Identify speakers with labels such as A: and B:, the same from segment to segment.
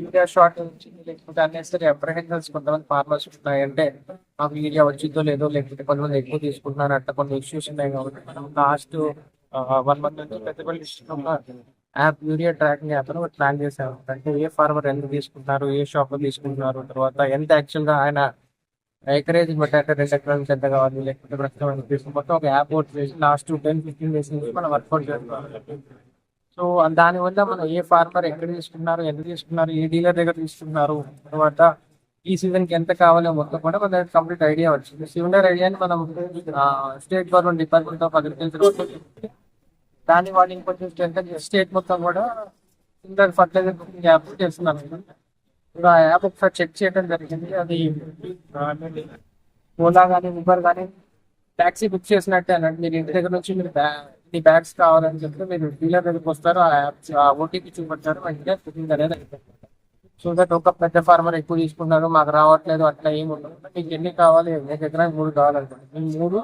A: Urea short వచ్చింది లేకపోతే unnecessary apprehensions కొంతమంది ఫార్మర్స్ ఉన్నాయంటే మాకు యూరియా వచ్చిందో లేదో లేకపోతే కొంతమంది ఎక్కువ తీసుకుంటున్నారు అట్లా కొన్ని ఇష్యూస్ ఉన్నాయి కాబట్టి మనం లాస్ట్ 1 మంత్ నుంచి పెద్దపల్లి డిస్ట్రిక్ట్ ఒక యాప్ యూరియా ట్రాకింగ్ యాప్ అని ఒకటి ప్లాన్ చేసాము. అంటే ఏ ఫార్మర్ ఎంత తీసుకుంటున్నారు, ఏ షాప్ లో తీసుకుంటున్నారు, తర్వాత ఎంత యాక్చువల్ గా ఆయన ఎకరేజ్ బట్టి అంటే 2 ఎకరాల నుంచి ఎంత కావాలి లేకపోతే ప్రస్తుతం ఎంత తీసుకుని మొత్తం ఒక యాప్ అవుట్ చేసి లాస్ట్ 10-15 డేస్ నుంచి మనం వర్కౌట్ చేస్తున్నాం. సో దానివల్ల మనం ఏ ఫార్మర్ ఎక్కడ తీసుకున్నారు, ఎంత తీసుకున్నారు, ఏ డీలర్ దగ్గర తీసుకున్నారు, తర్వాత ఈ సీజన్ కి ఎంత కావాలో మొత్తం కూడా మన కంప్లీట్ ఐడియా వచ్చింది. సిమిలర్ ఐడియాని మనం state government department of agriculture దాన్ని వాళ్ళు ఇంకొంచెం స్ట్రెంగ్ స్టేట్ మొత్తం కూడా సిమిలర్ ఫర్టిలైజర్ బుకింగ్ యాప్ చేస్తున్నారు. ఇప్పుడు ఆ యాప్ ఒకసారి చెక్ చేయడం జరిగింది. అది ఓలా కానీ ఉబర్ కానీ ట్యాక్సీ బుక్ చేసినట్టే అన్నట్టు మీరు ఇంటి దగ్గర నుంచి మీరు ఈ బ్యాగ్స్ కావాలని చెప్తే మీరు డీలర్ దగ్గరికి వస్తారు, ఆ యాప్ ఆ ఓటీపీ చూపెడతారు, వెంటనే బుకింగ్ అనేది అయిపోతుంది. సో దట్ ఒక పెద్ద ఫార్మర్ ఎక్కువ తీసుకున్నారు మాకు రావట్లేదు అట్లా ఏమి ఉండదు. మీకు ఎన్ని కావాలి, మీకు ఎకరానికి 3 కావాలనుకోండి, మీ 3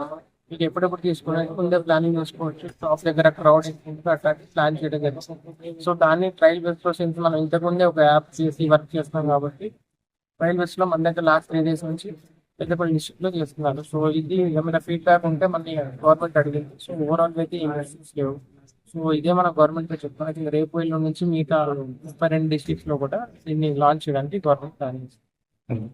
A: మీకు ఎప్పుడెప్పుడు తీసుకోవడానికి ముందే ప్లానింగ్ చేసుకోవచ్చు. షాప్ దగ్గర క్రౌడ్ ఎక్కువ అట్లా ప్లాన్ చేయడం జరుగుతుంది. సో దాన్ని ట్రయల్ బేస్ లో సిన్స్ మనం ఇంతకుముందే ఒక యాప్ చేసి వర్క్ చేస్తున్నాం కాబట్టి ట్రయల్ బేస్ లో మన దగ్గర లాస్ట్ 3 days నుంచి పెద్దపల్లి డిస్ట్రిక్ట్ లో చేస్తున్నారు. సో ఇది ఏమైనా ఫీడ్బ్యాక్ ఉంటే మళ్ళీ గవర్నమెంట్ అడిగింది. సో ఓవరాల్ అయితే ఏం ఇష్యూస్ లేవు. సో ఇదే మన గవర్నమెంట్ లో చెప్తున్నా రేపు ఎల్లుండి నుంచి మిగతా 32 districts లో కూడా దీన్ని లాంచ్ చేయడానికి గవర్నమెంట్ ప్లాన్ చేస్తుంది.